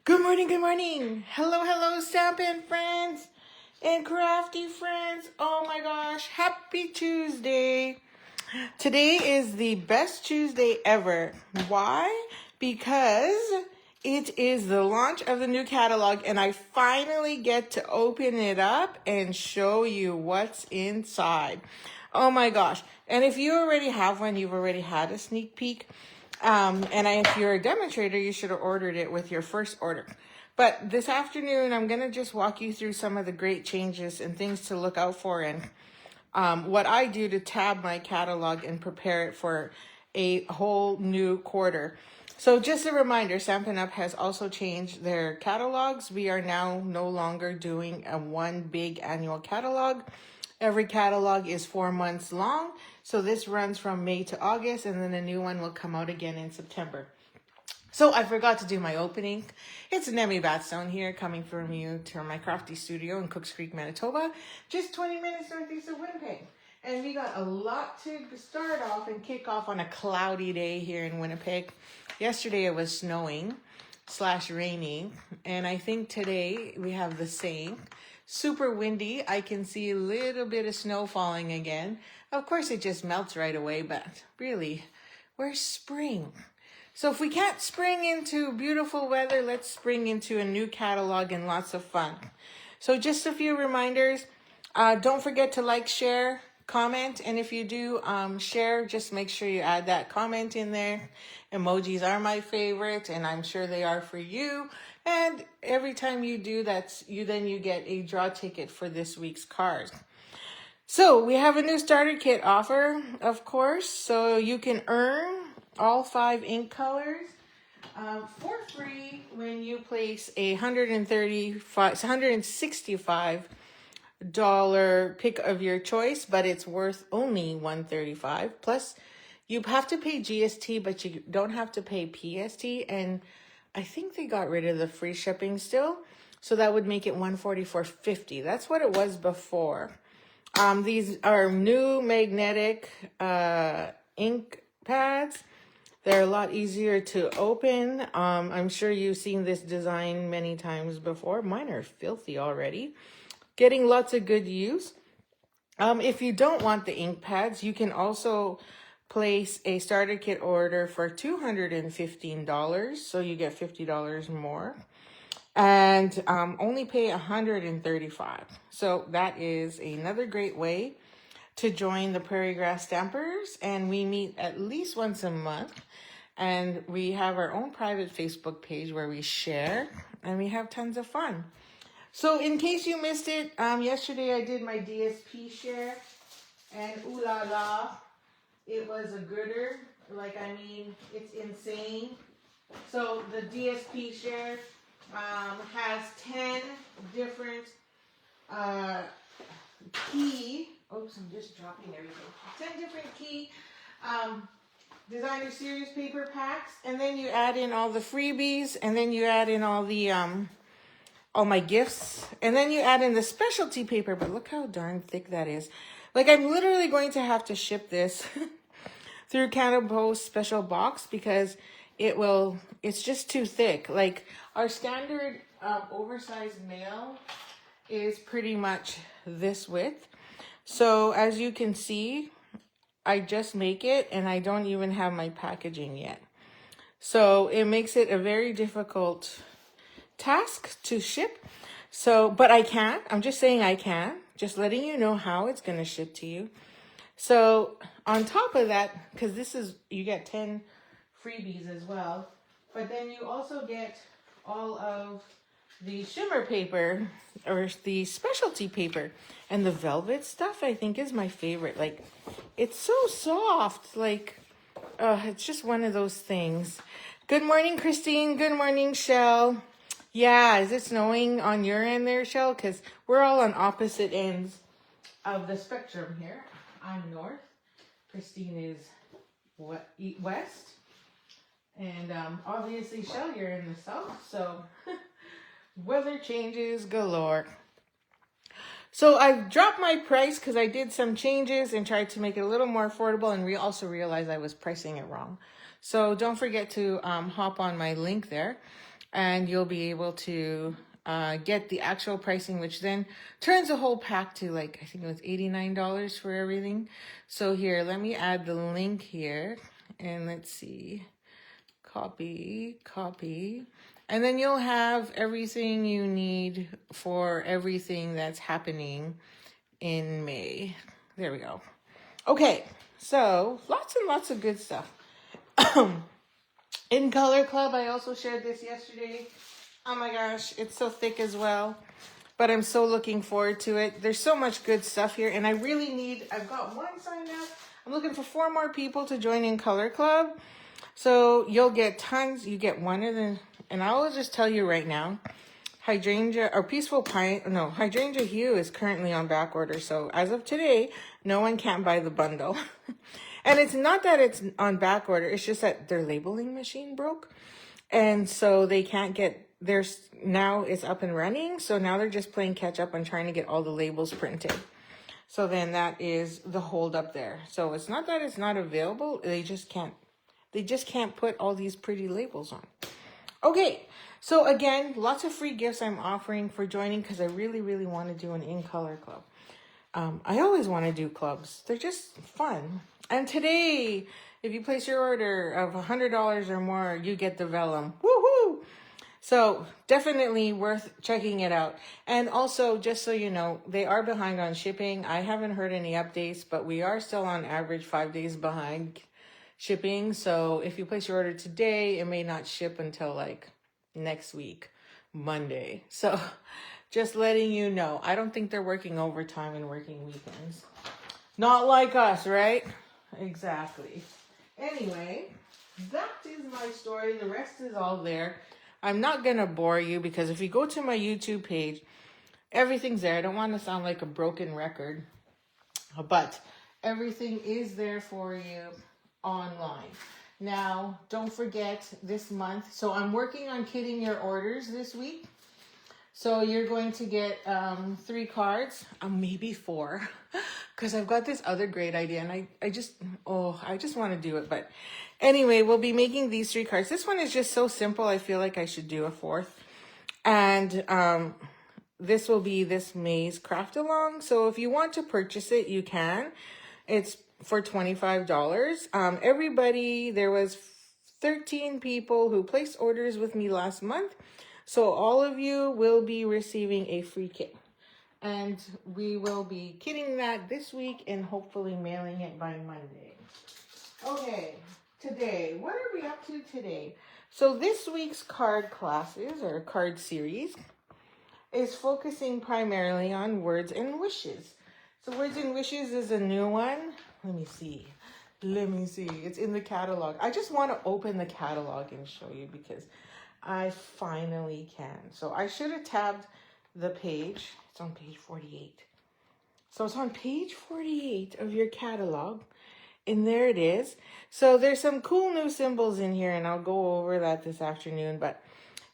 Good morning, good morning. Hello, stampin' friends and crafty friends. Oh my gosh, happy Tuesday. Today is the best Tuesday ever. Why? Because it is the launch of the new catalog and I finally get to open it up and show you what's inside. Oh my gosh. And if you already have one, you've already had a sneak peek. If you're a demonstrator, you should have ordered it with your first order. But this afternoon, I'm going to just walk you through some of the great changes and things to look out for and what I do to tab my catalog and prepare it for a whole new quarter. So just a reminder, Stampin' Up! Has also changed their catalogs. We are now no longer doing a one big annual catalog. Every catalog is 4 months long. So this runs from May to August, and then a new one will come out again in September. So I forgot to do my opening. It's Nemi Batstone here, coming from you to my crafty studio in Cooks Creek, Manitoba, just 20 minutes northeast of Winnipeg. And we got a lot to start off and kick off on a cloudy day here in Winnipeg. Yesterday it was snowing / raining, and I think today we have the same. Super windy. I can see a little bit of snow falling again. Of course, it just melts right away, but really, where's spring? So if we can't spring into beautiful weather, let's spring into a new catalog and lots of fun. So just a few reminders. Don't forget to like, share, comment. And if you do share, just make sure you add that comment in there. Emojis are my favorite, and I'm sure they are for you. And every time you do that, you get a draw ticket for this week's card. So we have a new starter kit offer, of course. So you can earn all 5 ink colors for free when you place a $165 pick of your choice, but it's worth only $135. Plus, you have to pay GST, but you don't have to pay PST. And I think they got rid of the free shipping still, so that would make it $144.50. That's what it was before. These are new magnetic ink pads. They're a lot easier to open. I'm sure you've seen this design many times before. Mine are filthy already. Getting lots of good use. If you don't want the ink pads, you can also place a starter kit order for $215, so you get $50 more, and only pay $135. So that is another great way to join the Prairie Grass Stampers, and we meet at least once a month, and we have our own private Facebook page where we share, and we have tons of fun. So in case you missed it, yesterday I did my DSP share, and ooh la la, it was a gooder. It's insane. So the DSP share has 10 different key. Oops, I'm just dropping everything. 10 different key designer series paper packs, and then you add in all the freebies, and then you add in all the all my gifts, and then you add in the specialty paper. But look how darn thick that is. Like, I'm literally going to have to ship this through Canada Post special box because it's just too thick. Like, our standard oversized mail is pretty much this width. So as you can see, I just make it and I don't even have my packaging yet. So it makes it a very difficult task to ship. So, but I can. I'm just saying I can. Just letting you know how it's going to ship to you. So on top of that, because you get 10 freebies as well, but then you also get all of the shimmer paper or the specialty paper, and the velvet stuff I think is my favorite. Like, it's so soft. Like, it's just one of those things. Good morning, Christine. Good morning, Shell. Yeah, is it snowing on your end there, Shell? Because we're all on opposite ends of the spectrum here. I'm north. Christine is west. And obviously, Shell, you're in the south. So weather changes galore. So I've dropped my price because I did some changes and tried to make it a little more affordable. And we also realized I was pricing it wrong. So don't forget to hop on my link there. and you'll be able to get the actual pricing, which then turns the whole pack to like, I think it was $89 for everything. So here, let me add the link here, and let's see, copy. And then you'll have everything you need for everything that's happening in May. There we go. Okay, so lots and lots of good stuff. In Color Club, I also shared this yesterday. Oh my gosh, it's so thick as well. But I'm so looking forward to it. There's so much good stuff here. And I really need, I've got one signed up. I'm looking for 4 more people to join in Color Club. So you'll get tons. You get one of them. And I will just tell you right now, Hydrangea, or Peaceful Pine, no, Hydrangea Hue is currently on back order. So as of today, no one can buy the bundle. And it's not that it's on back order. It's just that their labeling machine broke. And so they can't get theirs. Now it's up and running. So now they're just playing catch up and trying to get all the labels printed. So then that is the hold up there. So it's not that it's not available. They just can't put all these pretty labels on. Okay. So again, lots of free gifts I'm offering for joining because I really, really want to do an in-color club. I always want to do clubs. They're just fun. And today, if you place your order of $100 or more, you get the vellum. Woohoo! So definitely worth checking it out. And also, just so you know, they are behind on shipping. I haven't heard any updates, but we are still on average 5 days behind shipping. So if you place your order today, it may not ship until like next week, Monday. So just letting you know, I don't think they're working overtime and working weekends. Not like us, right? Exactly. Anyway, that is my story. The rest is all there. I'm not going to bore you because if you go to my YouTube page, everything's there. I don't want to sound like a broken record, but everything is there for you online. Now, don't forget this month. So I'm working on kitting your orders this week. So you're going to get 3 cards, maybe 4, because I've got this other great idea, and I just want to do it. But anyway, we'll be making these 3 cards. This one is just so simple. I feel like I should do a 4th. And this will be this Maze Craft Along. So if you want to purchase it, you can. It's for $25. Everybody, there was 13 people who placed orders with me last month. So all of you will be receiving a free kit. And we will be kitting that this week and hopefully mailing it by Monday. Okay, today, what are we up to today? So this week's card classes or card series is focusing primarily on words and wishes. So words and wishes is a new one. Let me see. It's in the catalog. I just want to open the catalog and show you because I finally can. So I should have tabbed the page. It's on page 48. So it's on page 48 of your catalog. And there it is. So there's some cool new symbols in here, and I'll go over that this afternoon. But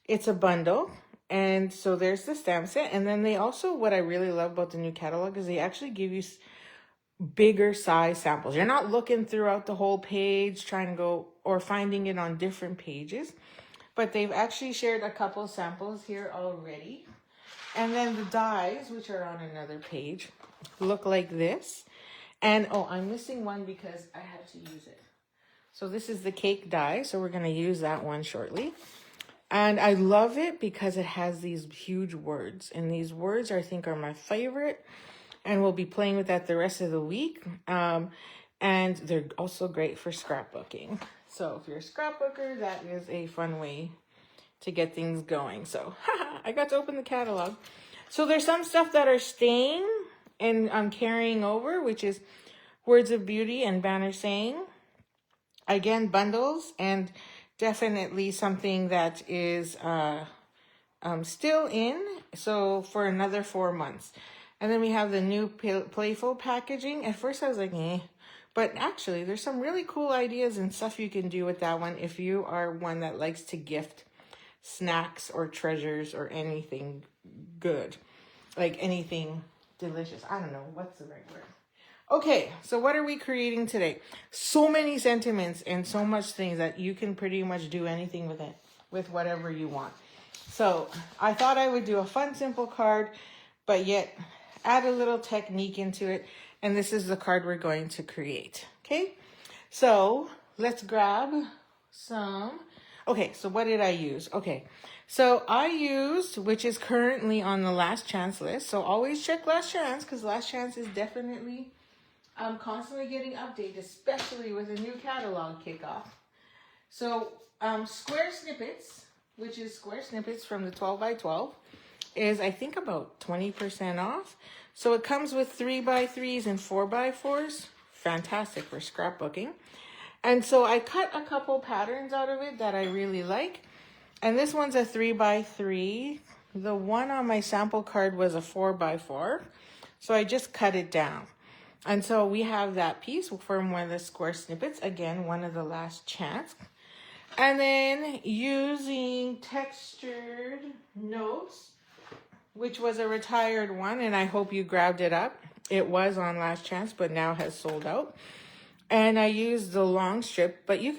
it's a bundle. And so there's the stamp set. And then they also, what I really love about the new catalog is they actually give you bigger size samples. You're not looking throughout the whole page, trying to go or finding it on different pages. But they've actually shared a couple samples here already. And then the dies, which are on another page, look like this. And, oh, I'm missing one because I had to use it. So this is the cake die. So we're going to use that one shortly. And I love it because it has these huge words. And these words, I think, are my favorite. And we'll be playing with that the rest of the week. And they're also great for scrapbooking. So if you're a scrapbooker, that is a fun way to get things going. So I got to open the catalog. So there's some stuff that are staying and I'm carrying over, which is Words of Beauty and Banner Saying. Again, bundles, and definitely something that is still in. So for another 4 months. And then we have the new playful packaging. At first I was like, eh. But actually, there's some really cool ideas and stuff you can do with that one if you are one that likes to gift snacks or treasures or anything good. Like anything delicious. I don't know. What's the right word? Okay, so what are we creating today? So many sentiments and so much things that you can pretty much do anything with it, with whatever you want. So I thought I would do a fun, simple card, but yet add a little technique into it. And this is the card we're going to create. Okay, so let's grab some. Okay, so what did I use? Okay, so I used, which is currently on the last chance list. So always check last chance, because last chance is definitely constantly getting updated, especially with a new catalog kickoff. So square snippets, which is square snippets from the 12 by 12, is I think about 20% off. So it comes with 3x3s and 4x4s. Fantastic for scrapbooking. And so I cut a couple patterns out of it that I really like. And this one's a 3x3. The one on my sample card was a 4x4. So I just cut it down. And so we have that piece from one of the square snippets. Again, one of the last chance. And then using textured notes, which was a retired one, and I hope you grabbed it up. It was on last chance, but now has sold out. And I used the long strip, but you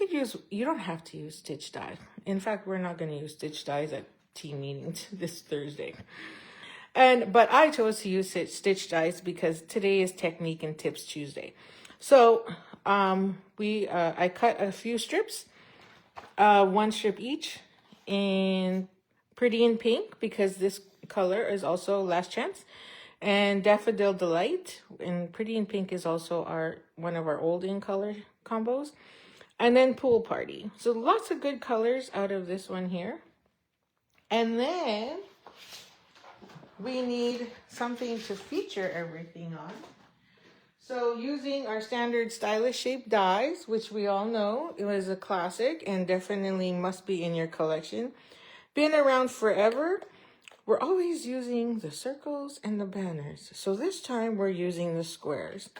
don't have to use stitch dye. In fact, we're not going to use stitch dyes at team meetings this Thursday. But I chose to use stitch dyes because today is Technique and Tips Tuesday. So I cut a few strips, one strip each, in Pretty in Pink, because this color is also last chance, and Daffodil Delight, and Pretty in Pink is also one of our old in color combos, and then Pool Party. So lots of good colors out of this one here. And then we need something to feature everything on. So using our standard stylish shape dies, which we all know it was a classic and definitely must be in your collection. Been around forever. We're always using the circles and the banners. So this time we're using the squares.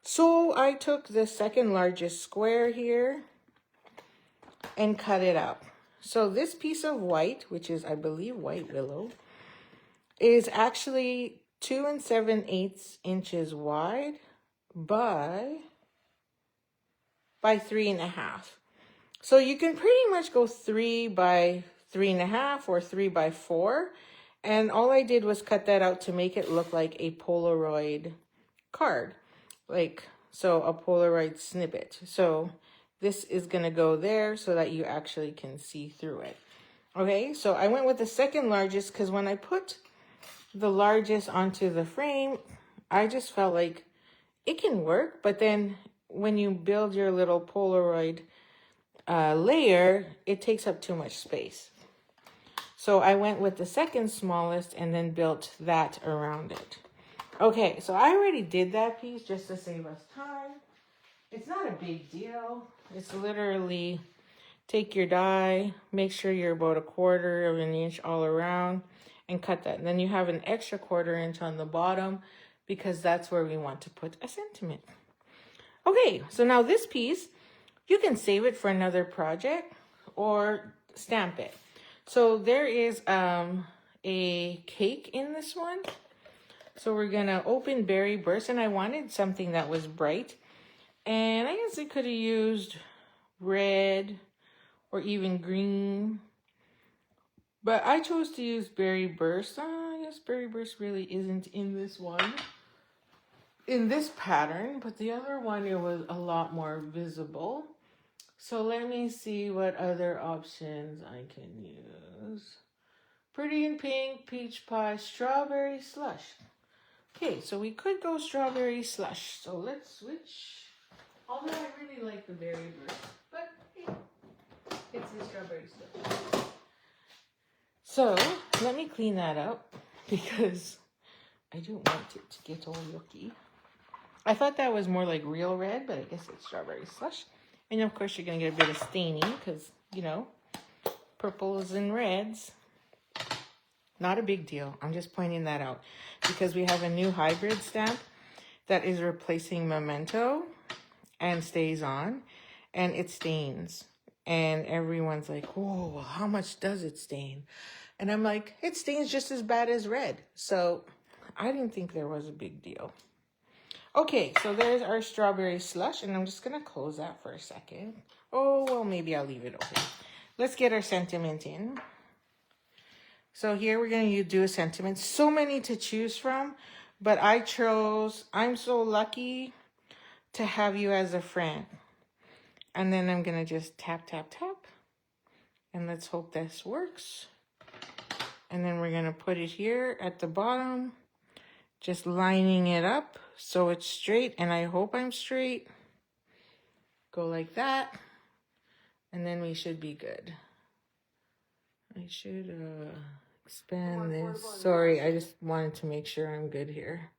So I took the second largest square here and cut it up. So this piece of white, which is I believe white willow, is actually 2 7/8 inches wide by 3.5. So you can pretty much go 3 by 3.5 or 3 by 4. And all I did was cut that out to make it look like a Polaroid card. So a Polaroid snippet. So this is going to go there so that you actually can see through it. Okay, so I went with the second largest because when I put the largest onto the frame, I just felt like it can work. But then when you build your little Polaroid layer, it takes up too much space. So I went with the second smallest and then built that around it. Okay, so I already did that piece just to save us time. It's not a big deal. It's literally take your die, make sure you're about 1/4 of an inch all around, and cut that. And then you have an extra 1/4 inch on the bottom because that's where we want to put a sentiment. Okay, so now this piece, you can save it for another project or stamp it. So there is a cake in this one. So we're going to open Berry Burst, and I wanted something that was bright. And I guess I could have used red or even green. But I chose to use Berry Burst. I guess Berry Burst really isn't in this one, in this pattern. But the other one, it was a lot more visible. So let me see what other options I can use. Pretty in Pink, Peach Pie, Strawberry Slush. Okay, so we could go Strawberry Slush. So let's switch. Although I really like the Berry Burst, but hey, it's the Strawberry Slush. So let me clean that up because I don't want it to get all yucky. I thought that was more like real red, but I guess it's Strawberry Slush. And of course, you're going to get a bit of staining because, you know, purples and reds. Not a big deal. I'm just pointing that out because we have a new hybrid stamp that is replacing Memento and stays on, and it stains. And everyone's like, oh, well, how much does it stain? And I'm like, it stains just as bad as red. So I didn't think there was a big deal. Okay, so there's our Strawberry Slush, and I'm just going to close that for a second. Oh, well, maybe I'll leave it open. Let's get our sentiment in. So here we're going to do a sentiment. So many to choose from, but I chose, I'm so lucky to have you as a friend. And then I'm going to just tap, tap, tap. And let's hope this works. And then we're going to put it here at the bottom, just lining it up so it's straight. And I hope I'm straight. Go like that. And then we should be good. I should expand this. Sorry, I just wanted to make sure I'm good here.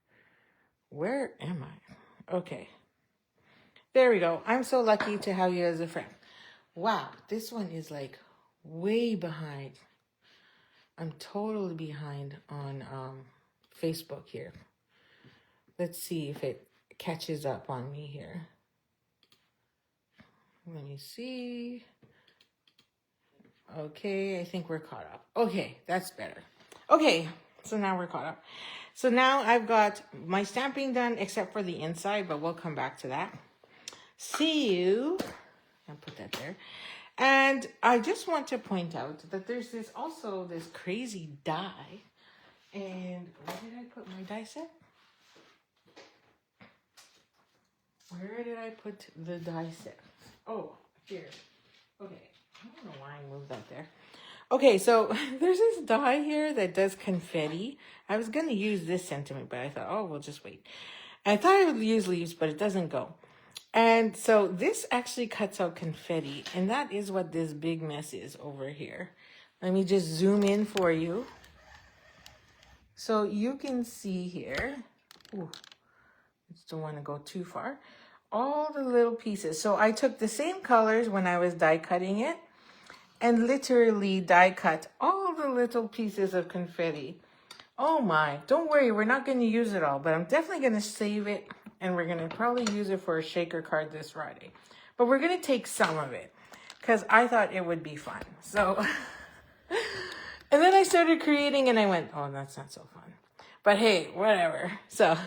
Where am I? Okay. There we go. I'm so lucky to have you as a friend. Wow, this one is like way behind. I'm totally behind on Facebook here. Let's see if it catches up on me here. Let me see. Okay, I think we're caught up. Okay, that's better. Okay, so now we're caught up. So now I've got my stamping done except for the inside, but we'll come back to that. See you. I'll put that there. And I just want to point out that there's this crazy die. And where did I put my die set? Where did I put the die set? Oh, here. Okay. I don't know why I moved that there. Okay, so there's this die here that does confetti. I was going to use this sentiment, but I thought, oh, we'll just wait. I thought I would use leaves, but it doesn't go. And so this actually cuts out confetti, and that is what this big mess is over here. Let me just zoom in for you. So you can see here, ooh, I just don't want to go too far, all the little pieces. So I took the same colors when I was die cutting it, and literally die cut all the little pieces of confetti. Oh my, don't worry, we're not going to use it all, but I'm definitely going to save it, and we're going to probably use it for a shaker card this Friday. But we're going to take some of it, because I thought it would be fun. So, and then I started creating, and I went, oh, that's not so fun. But hey, whatever. So,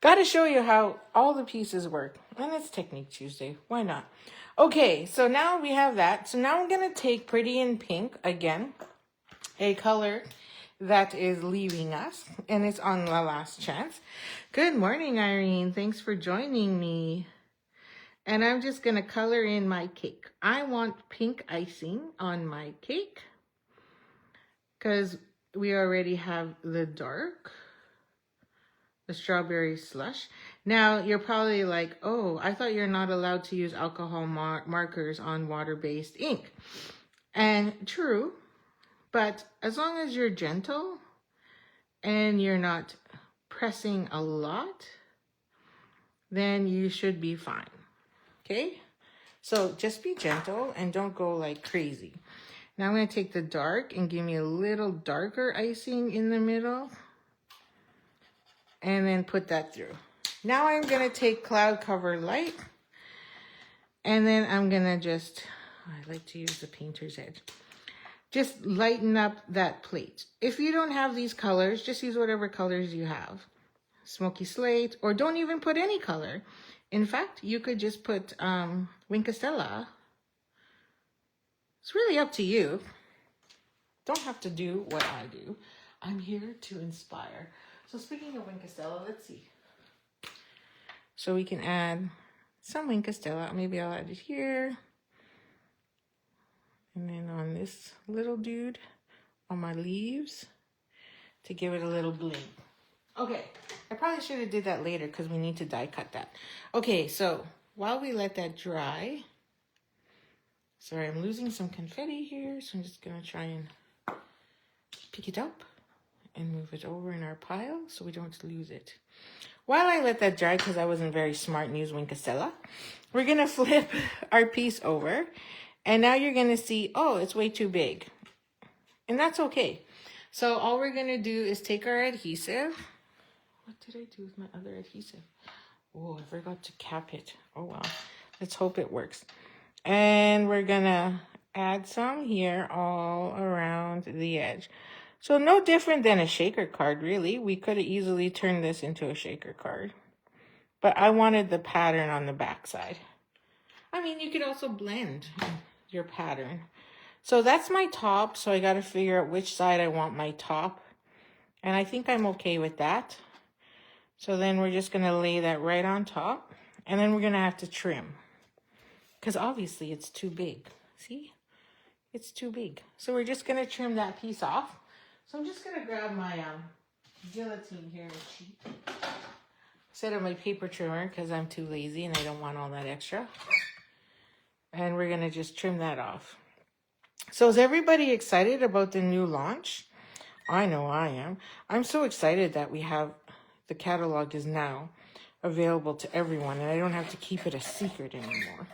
got to show you how all the pieces work. And it's Technique Tuesday. Why not? Okay, so now we have that. So now I'm going to take Pretty in Pink again, a color that is leaving us, and it's on the last chance. Good morning, Irene. Thanks for joining me. And I'm just going to color in my cake. I want pink icing on my cake because we already have the dark, the strawberry slush. Now, you're probably like, oh, I thought you're not allowed to use alcohol markers on water-based ink. And true, but as long as you're gentle and you're not pressing a lot, then you should be fine. Okay? So just be gentle and don't go like crazy. Now I'm going to take the dark and give me a little darker icing in the middle. And then put that through. Now I'm going to take Cloud Cover Light. And then I'm going to just, I like to use the painter's edge. Just lighten up that plate. If you don't have these colors, just use whatever colors you have. Smoky Slate, or don't even put any color. In fact, you could just put Winkastella. It's really up to you. Don't have to do what I do. I'm here to inspire. So speaking of Winkastella, let's see. So we can add some Winkastella. Maybe I'll add it here. And then on this little dude, on my leaves, to give it a little bling. Okay, I probably should have did that later because we need to die cut that. Okay, so while we let that dry, sorry, I'm losing some confetti here, so I'm just gonna try and pick it up and move it over in our pile so we don't lose it. While I let that dry, because I wasn't very smart and used Winkastella, we're gonna flip our piece over, and now you're gonna see, oh, it's way too big. And that's okay. So all we're gonna do is take our adhesive. What did I do with my other adhesive? Oh, I forgot to cap it. Oh well, let's hope it works. And we're gonna add some here all around the edge. So no different than a shaker card, really. We could have easily turned this into a shaker card. But I wanted the pattern on the back side. I mean, you could also blend your pattern. So that's my top. So I got to figure out which side I want my top. And I think I'm okay with that. So then we're just going to lay that right on top. And then we're going to have to trim. Because obviously it's too big. See? It's too big. So we're just going to trim that piece off. So I'm just going to grab my guillotine here instead of my paper trimmer because I'm too lazy and I don't want all that extra. And we're going to just trim that off. So is everybody excited about the new launch? I know I am. I'm so excited that we have, the catalog is now available to everyone and I don't have to keep it a secret anymore.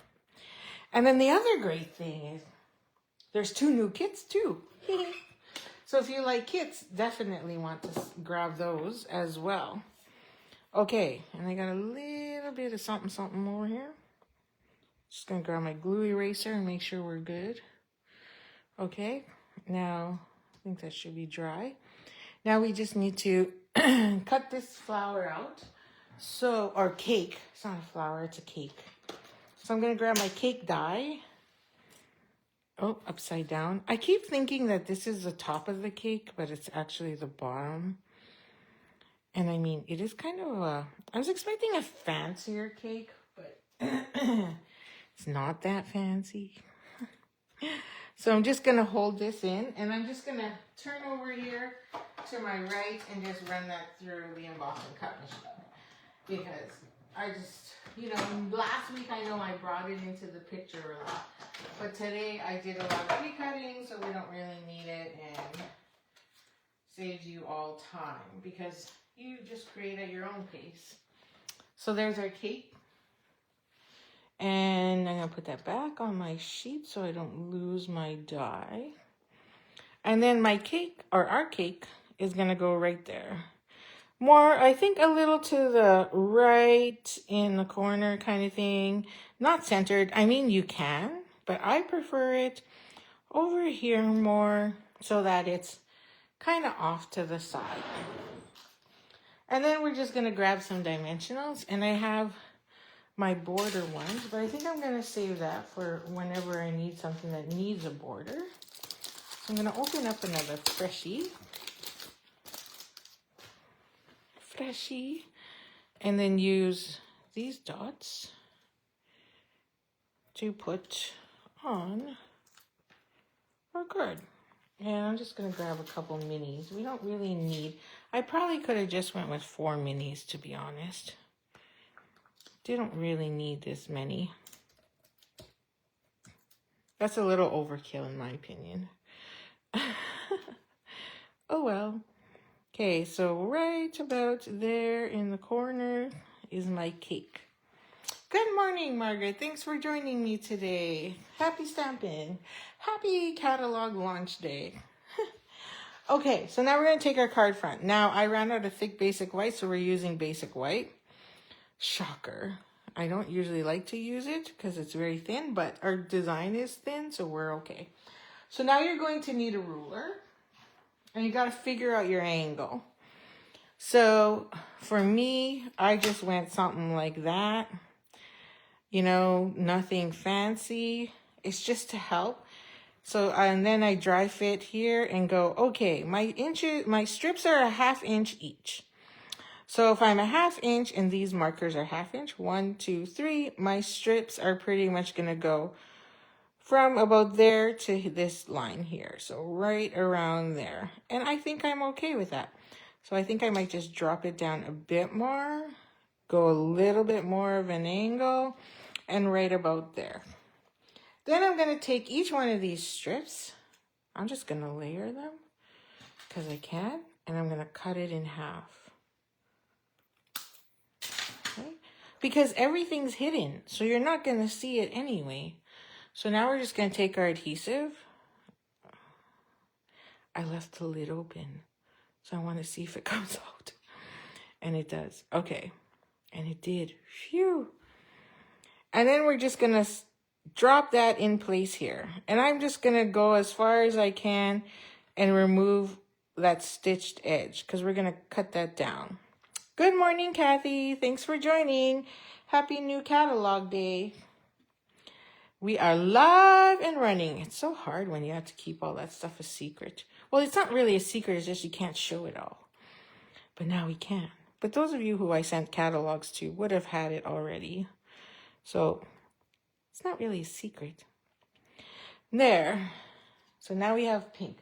And then the other great thing is there's 2 new kits too. So if you like kits, definitely want to grab those as well. Okay, and I got a little bit of something over here. Just gonna grab my glue eraser and make sure we're good. Okay, now I think that should be dry. Now we just need to cut this flower out. So, or cake, it's not a flower, it's a cake. So I'm gonna grab my cake die. Oh, upside down. I keep thinking that this is the top of the cake, but it's actually the bottom. And I mean, it is kind of a, I was expecting a fancier cake, but it's not that fancy. So I'm just going to hold this in, and I'm just going to turn over here to my right and just run that through the emboss and cut machine. Because I just, you know, last week I know I brought it into the picture a lot. But today I did a lot of pre-cutting, so we don't really need it, and saves you all time because you just create at your own pace. So there's our cake. And I'm going to put that back on my sheet so I don't lose my die. And then my cake, or our cake, is going to go right there. More, I think a little to the right in the corner kind of thing. Not centered. I mean, you can, but I prefer it over here more so that it's kind of off to the side. And then we're just going to grab some dimensionals. And I have my border ones, but I think I'm going to save that for whenever I need something that needs a border. So I'm going to open up another Freshie, and then use these dots to put on our card. And I'm just going to grab a couple minis. We don't really need, I probably could have just went with 4 minis, to be honest. Didn't really need this many. That's a little overkill in my opinion. Oh well. Okay, so right about there in the corner is my cake. Good morning, Margaret. Thanks for joining me today. Happy stampin'. Happy catalog launch day. Okay, so now we're going to take our card front. Now, I ran out of thick basic white, so we're using basic white. Shocker. I don't usually like to use it because it's very thin, but our design is thin, so we're okay. So now you're going to need a ruler, and you got to figure out your angle. So for me, I just went something like that. You know, nothing fancy. It's just to help. So, and then I dry fit here and go, okay, my strips are a 1/2 inch each. So if I'm a 1/2 inch and these markers are 1/2 inch, 1, 2, 3, my strips are pretty much going to go from about there to this line here. So right around there. And I think I'm okay with that. So I think I might just drop it down a bit more, go a little bit more of an angle, and right about there. Then I'm going to take each one of these strips. I'm just going to layer them because I can, and I'm going to cut it in half. Okay? Because everything's hidden, so you're not going to see it anyway. So now we're just going to take our adhesive. I left the lid open, so I want to see if it comes out. And it does. Okay. And it did. Phew. And then we're just going to drop that in place here. And I'm just going to go as far as I can and remove that stitched edge because we're going to cut that down. Good morning, Kathy. Thanks for joining. Happy new catalog day. We are live and running. It's so hard when you have to keep all that stuff a secret. Well, it's not really a secret, it's just you can't show it all. But now we can. But those of you who I sent catalogs to would have had it already. So it's not really a secret. There. So now we have pink.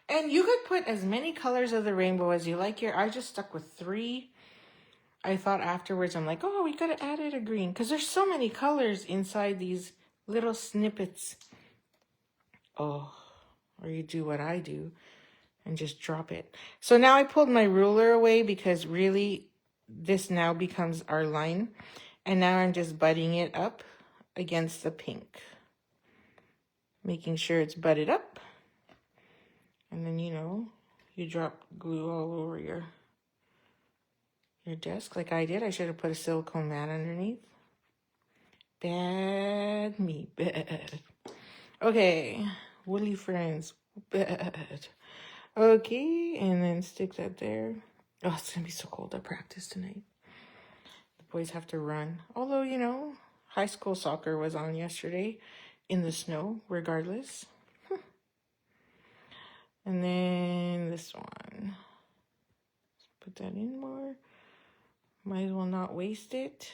And you could put as many colors of the rainbow as you like here. I just stuck with 3. I thought afterwards, I'm like, oh, we could have added a green. Because there's so many colors inside these little snippets. Oh, or you do what I do and just drop it. So now I pulled my ruler away because really this now becomes our line. And now I'm just butting it up against the pink. Making sure it's butted up. And then, you know, you drop glue all over your desk like I did. I should have put a silicone mat underneath. Bad me, bad. Okay, woolly friends, bad. Okay, and then stick that there. Oh, it's gonna be so cold at practice tonight. The boys have to run. Although, you know, high school soccer was on yesterday in the snow, regardless. And then this one. Let's put that in more. Might as well not waste it.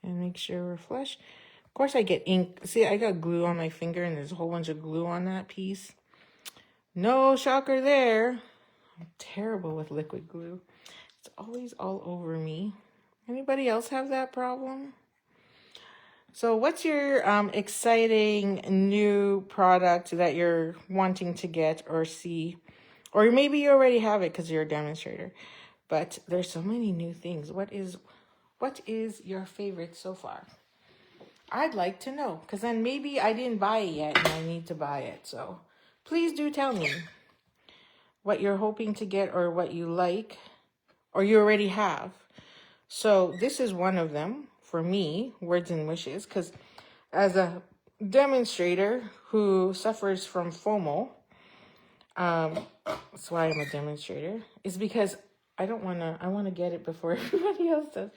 And make sure we're flush. Of course, I get ink. See, I got glue on my finger, and there's a whole bunch of glue on that piece. No shocker there. I'm terrible with liquid glue. It's always all over me. Anybody else have that problem? So what's your exciting new product that you're wanting to get or see? Or maybe you already have it because you're a demonstrator. But there's so many new things. What is your favorite so far? I'd like to know, because then maybe I didn't buy it yet and I need to buy it. So please do tell me what you're hoping to get or what you like or you already have. So this is one of them for me, Words and Wishes, because as a demonstrator who suffers from FOMO, that's why I'm a demonstrator, is because I want to get it before everybody else does.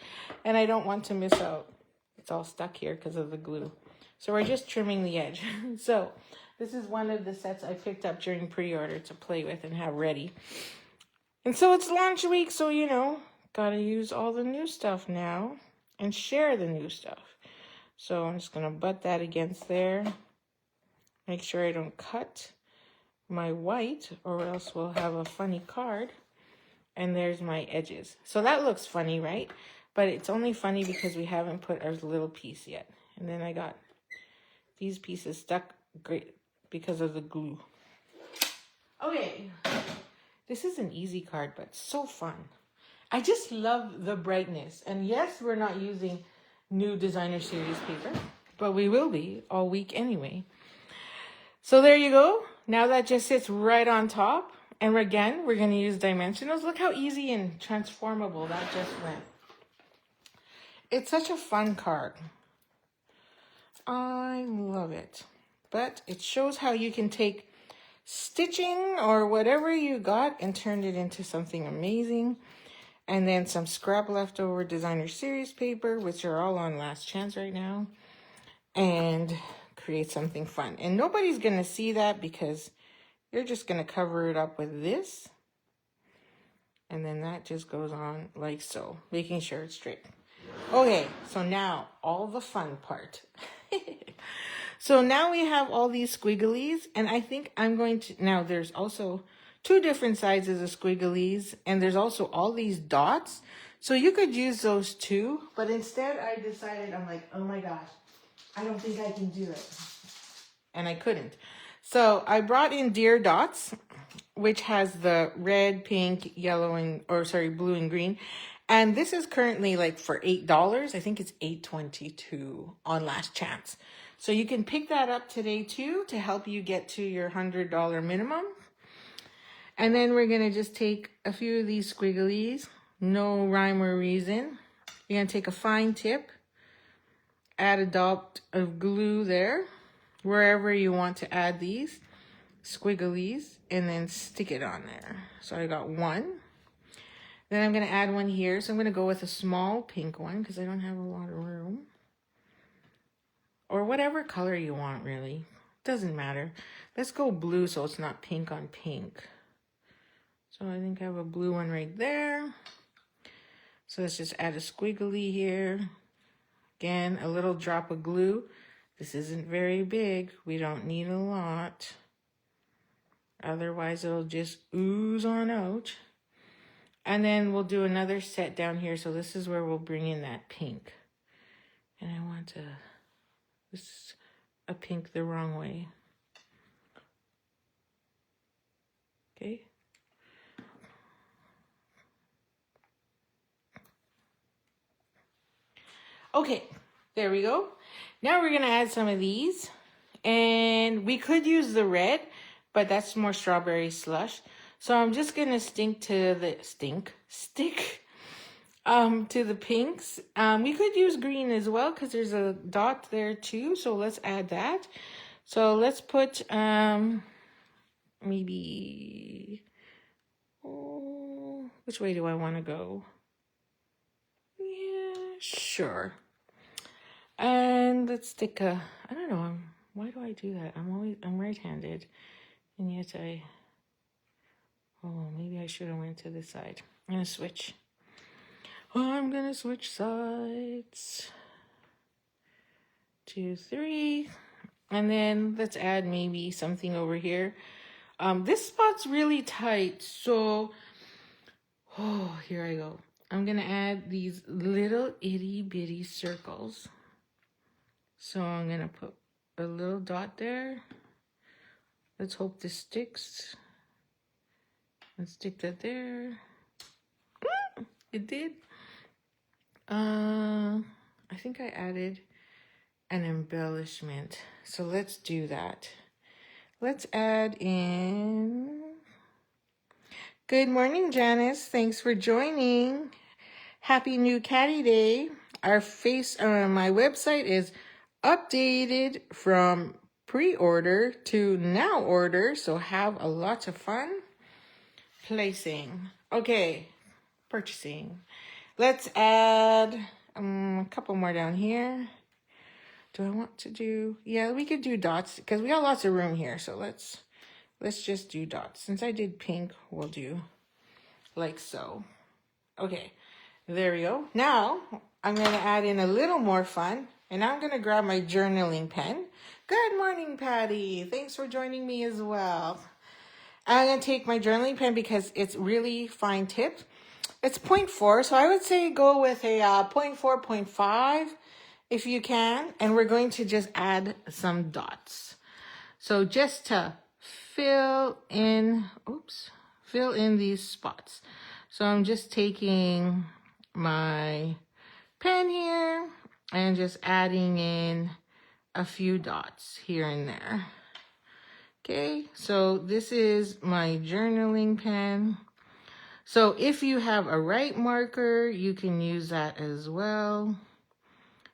And I don't want to miss out. It's all stuck here because of the glue. So we're just trimming the edge. So this is one of the sets I picked up during pre-order to play with and have ready. And so it's launch week, so you know, gotta use all the new stuff now and share the new stuff. So I'm just gonna butt that against there. Make sure I don't cut my white or else we'll have a funny card. And there's my edges. So that looks funny, right? But it's only funny because we haven't put our little piece yet. And then I got these pieces stuck great because of the glue. Okay. This is an easy card, but so fun. I just love the brightness. And yes, we're not using new designer series paper, but we will be all week anyway. So there you go. Now that just sits right on top. And again, we're going to use dimensionals. Look how easy and transformable that just went. It's such a fun card. I love it. But it shows how you can take stitching or whatever you got and turn it into something amazing. And then some scrap leftover designer series paper, which are all on last chance right now. And create something fun. And nobody's going to see that because you're just going to cover it up with this. And then that just goes on like so, making sure it's straight. Okay, so now all the fun part. So now we have all these squigglies, and I think I'm going to, now there's also 2 different sizes of squigglies, and there's also all these dots. So you could use those too, but instead I decided, I'm like, oh my gosh, I don't think I can do it. And I couldn't. So I brought in Deer Dots, which has the red, pink, yellow, and, or sorry, blue and green. And this is currently like for $8. I think it's $8.22 on last chance. So you can pick that up today too to help you get to your $100 minimum. And then we're going to just take a few of these squigglies, no rhyme or reason. You're going to take a fine tip, add a dot of glue there, wherever you want to add these squigglies, and then stick it on there. So I got one. Then I'm going to add one here. So I'm going to go with a small pink one because I don't have a lot of room. or whatever color you want, really. Doesn't matter. Let's go blue so it's not pink on pink. So I think I have a blue one right there. So let's just add a squiggly here. Again, a little drop of glue. This isn't very big. We don't need a lot. Otherwise, it'll just ooze on out. And then we'll do another set down here. So this is where we'll bring in that pink. And I want to, this is a pink the wrong way. Okay. Okay, there we go. Now we're gonna add some of these. And we could use the red, but that's more strawberry slush. So I'm just gonna stick to the pinks. We could use green as well because there's a dot there too. So let's add that. So let's put maybe, oh, which way do I want to go? Yeah, sure. And let's stick a, I don't know, why do I do that? I'm right-handed, and yet oh, maybe I should have went to this side. I'm gonna switch. Oh, I'm gonna switch sides. 2, 3, and then let's add maybe something over here. This spot's really tight, so, oh, here I go. I'm gonna add these little itty bitty circles. So I'm gonna put a little dot there. Let's hope this sticks. Let's stick that there. It did. I think I added an embellishment. So let's do that. Let's add in. Good morning, Janice. Thanks for joining. Happy New Caddy Day. Our my website is updated from pre-order to now order. So have a lot of fun placing. Okay, purchasing. Let's add a couple more down here. Do I want to do, yeah, we could do dots because we got lots of room here. So let's just do dots. Since I did pink, we'll do like so. Okay, there we go. Now I'm going to add in a little more fun, and I'm going to grab my journaling pen. Good morning, Patty. Thanks for joining me as well. I'm going to take my journaling pen because it's really fine tip. It's 0.4, so I would say go with a 0.4, 0.5 if you can. And we're going to just add some dots. So just to fill in these spots. So I'm just taking my pen here and just adding in a few dots here and there. Okay, so this is my journaling pen. So if you have a right marker, you can use that as well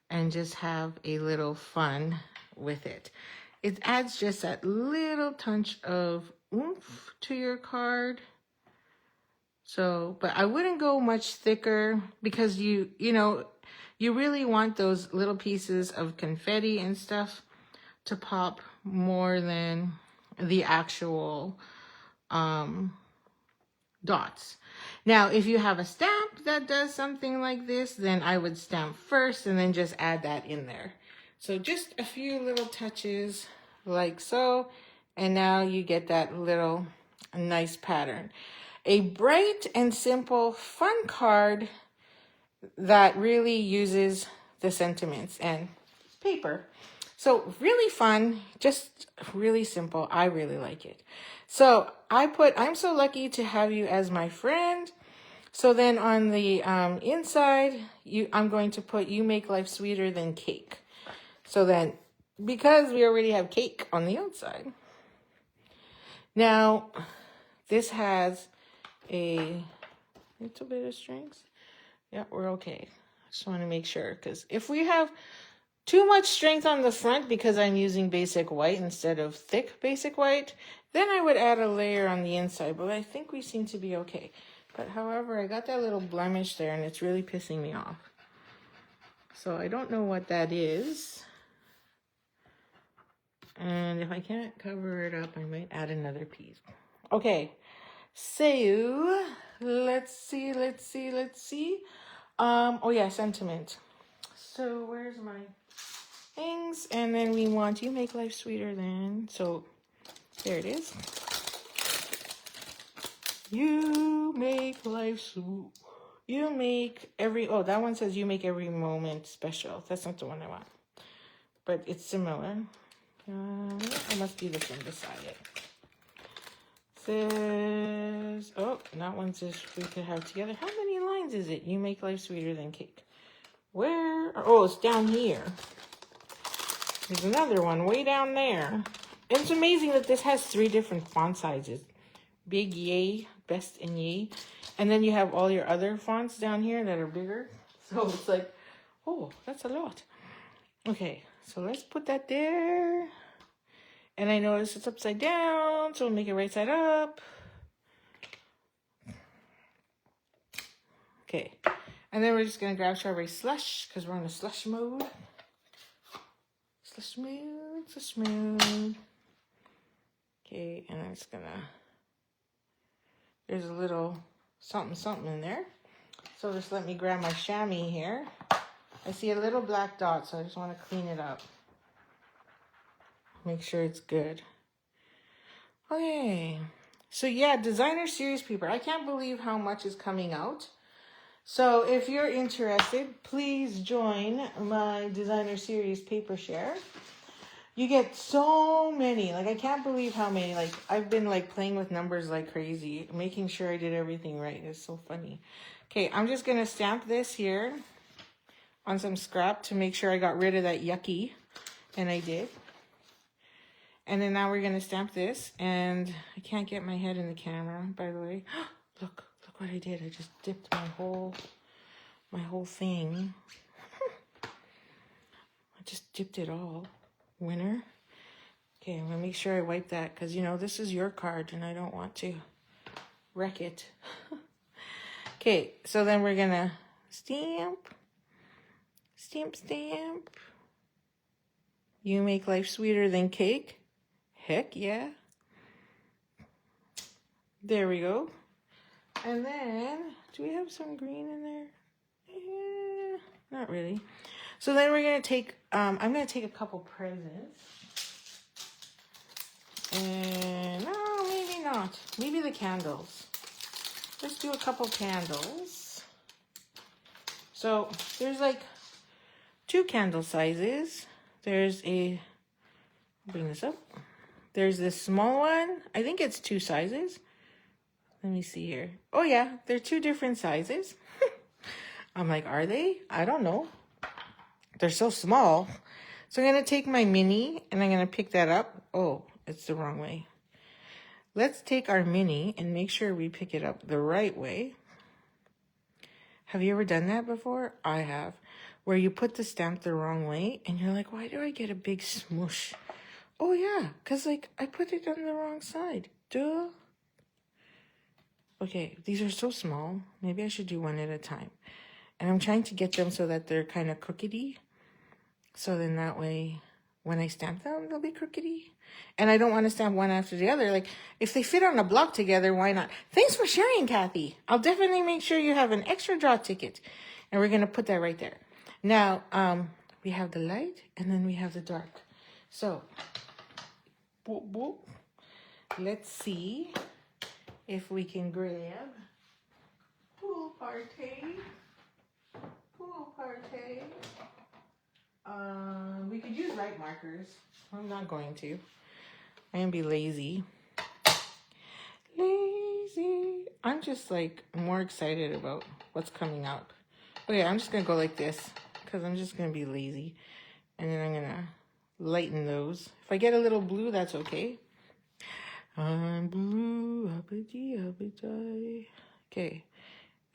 and just have a little fun with it. It adds just that little touch of oomph to your card. So, but I wouldn't go much thicker because you really want those little pieces of confetti and stuff to pop more than the actual dots. Now, if you have a stamp that does something like this, then I would stamp first and then just add that in there. So just a few little touches like so, and now you get that little nice pattern. A bright and simple fun card that really uses the sentiments and paper. So really fun, just really simple. I really like it. So I'm so lucky to have you as my friend. So then on the inside, I'm going to put you make life sweeter than cake. So then, because we already have cake on the outside. Now, this has a little bit of strings. Yeah, we're okay. Just want to make sure, because if we have too much strength on the front because I'm using basic white instead of thick basic white, then I would add a layer on the inside, but I think we seem to be okay. But however, I got that little blemish there and it's really pissing me off. So I don't know what that is. And if I can't cover it up, I might add another piece. Okay, so let's see. Oh yeah, sentiment. So where's my things? And then we want you make life sweeter than. So there it is. You make life sweet. You make every, oh, that one says you make every moment special. That's not the one I want. But it's similar. It must be this one beside it. Says, oh, that one says we could have together. How many lines is it? You make life sweeter than cake. Where? Oh, it's down here. There's another one way down there. It's amazing that this has 3 different font sizes. Big yay, best and yay. And then you have all your other fonts down here that are bigger. So it's like, oh, that's a lot. Okay, so let's put that there. And I notice it's upside down, so we'll make it right side up. Okay, and then we're just gonna grab strawberry slush because we're in a slush mode. Slush mode, slush mode. Okay, and I'm just gonna, there's a little something in there. So just let me grab my chamois here. I see a little black dot, so I just want to clean it up. Make sure it's good. Okay. So yeah, designer series paper. I can't believe how much is coming out. So if you're interested, please join my designer series paper share. You get so many. Like, I can't believe how many. Like, I've been like playing with numbers like crazy, making sure I did everything right. It's so funny. Okay, I'm just gonna stamp this here on some scrap to make sure I got rid of that yucky, and I did. And then now we're gonna stamp this, and I can't get my head in the camera, by the way. Look what I did. I just dipped my whole thing. I just dipped it all. Winner. Okay, I'm gonna make sure I wipe that because, you know, this is your card and I don't want to wreck it. Okay, so then we're gonna stamp. You make life sweeter than cake. Heck yeah. There we go. And then, do we have some green in there? Yeah, not really. So then we're gonna take, I'm gonna take a couple presents. And, no, maybe not. Maybe the candles. Let's do a couple candles. So there's like 2 candle sizes. There's a, I'll bring this up. There's this small one. I think it's 2 sizes. Let me see here. Oh yeah, they're 2 different sizes. I'm like, are they? I don't know. They're so small. So I'm going to take my mini and I'm going to pick that up. Oh, it's the wrong way. Let's take our mini and make sure we pick it up the right way. Have you ever done that before? I have. Where you put the stamp the wrong way and you're like, why do I get a big smoosh? Oh yeah, because like I put it on the wrong side. Duh. Okay, these are so small. Maybe I should do one at a time. And I'm trying to get them so that they're kind of crookedy. So then that way, when I stamp them, they'll be crookedy. And I don't want to stamp one after the other. Like, if they fit on a block together, why not? Thanks for sharing, Kathy. I'll definitely make sure you have an extra draw ticket. And we're going to put that right there. Now, we have the light and then we have the dark. So, boop, boop. Let's see if we can grab pool party. We could use light markers. I'm not going to. I'm gonna be lazy. I'm just like more excited about what's coming out. Okay, I'm just gonna go like this because I'm just gonna be lazy. And then I'm gonna lighten those. If I get a little blue, that's okay. I'm blue, uppity. Okay,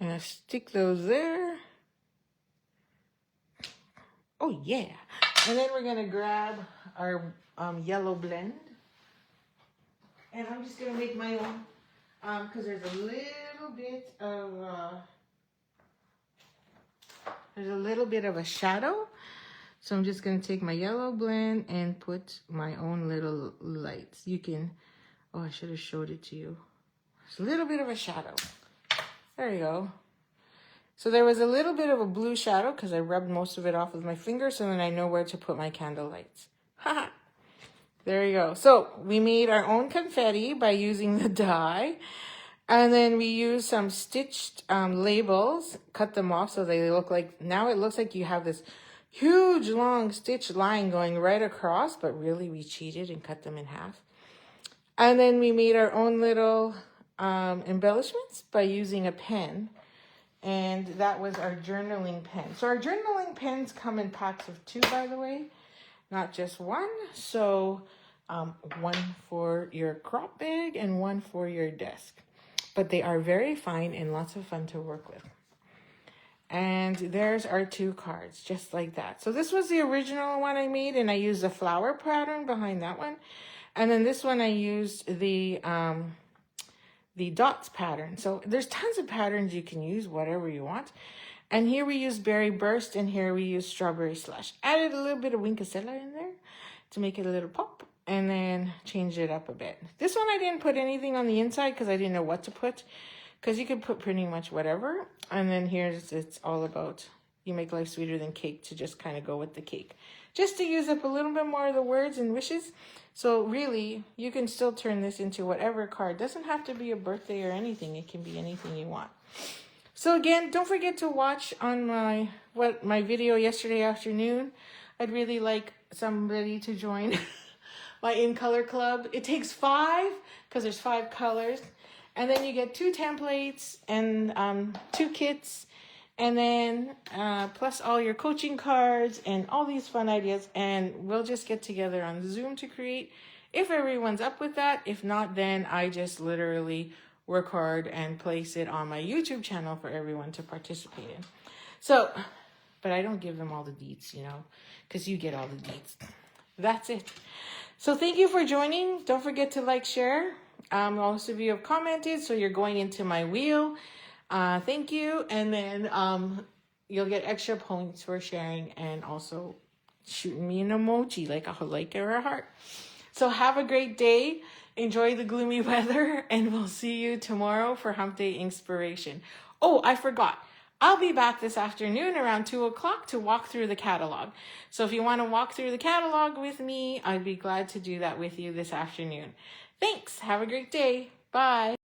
I'm gonna stick those there. Oh yeah. And then we're gonna grab our yellow blend. And I'm just gonna make my own, because there's a little bit of a shadow. So I'm just going to take my yellow blend and put my own little lights. You can, oh, I should have showed it to you. It's a little bit of a shadow. There you go. So there was a little bit of a blue shadow because I rubbed most of it off with my finger, so then I know where to put my candle lights. Haha. There you go. So we made our own confetti by using the die. And then we used some stitched labels, cut them off so they look like, now it looks like you have this huge long stitch line going right across, but really we cheated and cut them in half. And then we made our own little embellishments by using a pen. And that was our journaling pen. So our journaling pens come in packs of 2, by the way, not just 1. So 1 for your crop bag and 1 for your desk. But they are very fine and lots of fun to work with. And there's our 2 cards, just like that. So this was the original one I made, and I used the flower pattern behind that one. And then this one I used the dots pattern. So there's tons of patterns you can use, whatever you want. And here we use Berry Burst, and here we use Strawberry Slush. Added a little bit of Winkacella in there to make it a little pop, and then changed it up a bit. This one I didn't put anything on the inside because I didn't know what to put, because you could put pretty much whatever. And then here's, it's all about, you make life sweeter than cake, to just kind of go with the cake. Just to use up a little bit more of the words and wishes. So really, you can still turn this into whatever card. It doesn't have to be a birthday or anything. It can be anything you want. So again, don't forget to watch on my video yesterday afternoon. I'd really like somebody to join my In Color Club. It takes 5 because there's 5 colors. And then you get 2 templates and 2 kits. And then plus all your coaching cards and all these fun ideas. And we'll just get together on Zoom to create, if everyone's up with that. If not, then I just literally work hard and place it on my YouTube channel for everyone to participate in. So, but I don't give them all the deets, you know, because you get all the deets. That's it. So thank you for joining. Don't forget to like, share. Most of you have commented, so you're going into my wheel. Thank you. And then you'll get extra points for sharing and also shooting me an emoji, like a like or a heart. So have a great day. Enjoy the gloomy weather, and we'll see you tomorrow for Hump Day Inspiration. Oh, I forgot. I'll be back this afternoon around 2 o'clock to walk through the catalog. So if you want to walk through the catalog with me, I'd be glad to do that with you this afternoon. Thanks. Have a great day. Bye.